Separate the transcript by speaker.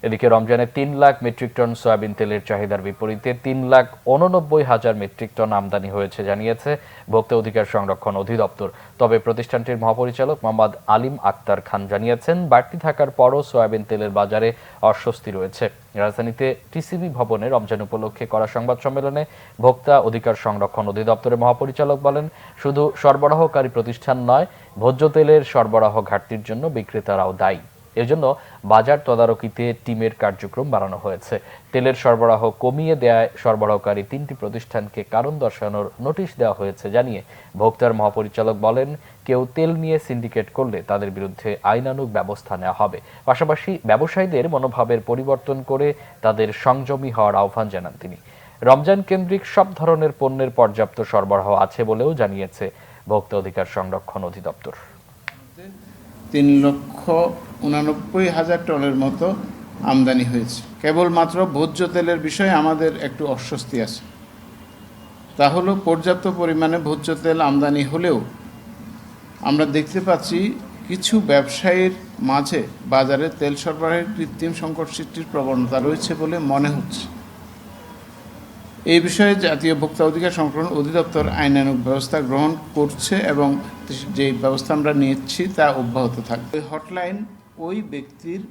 Speaker 1: এদিকে রমজানে ৩ lakh metric ton soybean তেলের চাহিদার বিপরীতে ৩,৮৯,০০০ মেট্রিক টন আমদানি হয়েছে জানিয়েছে ভোক্তা অধিকার সংরক্ষণ অধিদপ্তর। তবে প্রতিষ্ঠানটির মহাপরিচালক মোহাম্মদ আলিম আক্তার খান জানিয়েছেন, বাড়তি থাকার পরও সয়াবিন তেলের বাজারে অস্বস্তি রয়েছে। রাজধানীতে টিসিবি ভবনে রমজান উপলক্ষে করা সংবাদ সম্মেলনে ভোক্তা অধিকার সংরক্ষণ অধিদপ্তরের মহাপরিচালক বলেন, শুধু সরবরাহকারী প্রতিষ্ঠান নয়, ভোজ্য তেলের সরবরাহ ঘাটতির জন্য বিক্রেতারাও দায়ী। এজন্য বাজার তদারকিতে টিমের কার্যক্রম বাড়ানো হয়েছে। তেলের সরবরাহ কমিয়ে দেয়ায় সরবরাহকারী ৩টি প্রতিষ্ঠানকে কারণ দর্শানোর নোটিশ দেওয়া হয়েছে জানিয়ে ভোক্তার মহাপরিচালক বলেন, কেউ তেল নিয়ে সিন্ডিকেট করলে তাদের বিরুদ্ধে আইনানুগ ব্যবস্থা নেওয়া হবে। পাশাপাশি ব্যবসায়ীদের মনোভাবের পরিবর্তন করে তাদের সংযমী হওয়ার আহ্বান জানান তিনি। রমজান কেন্দ্রিক সব ধরনের পণ্যের পর্যাপ্ত সরবরাহ আছে বলেও জানিয়েছে ভোক্তা অধিকার সংরক্ষণ অধিদপ্তর।
Speaker 2: ৩,৮৯,০০০ টনের মতো আমদানি হয়েছে। কেবলমাত্র ভোজ্য তেলের বিষয়ে আমাদের একটু অস্বস্তি আছে। তা হলো, পর্যাপ্ত পরিমাণে ভোজ্য তেল আমদানি হলেও আমরা দেখতে পাচ্ছি কিছু ব্যবসায়ীর মাঝে বাজারে তেল সরবরাহের কৃত্রিম সংকট সৃষ্টির প্রবণতা রয়েছে বলে মনে হচ্ছে। এই বিষয়ে জাতীয় ভোক্তা অধিকার সংরক্ষণ অধিদপ্তর আইনানুগ ব্যবস্থা গ্রহণ করছে এবং যে ব্যবস্থা আমরা নিচ্ছি তা অব্যাহত থাকবে। হটলাইন ওই ব্যক্তির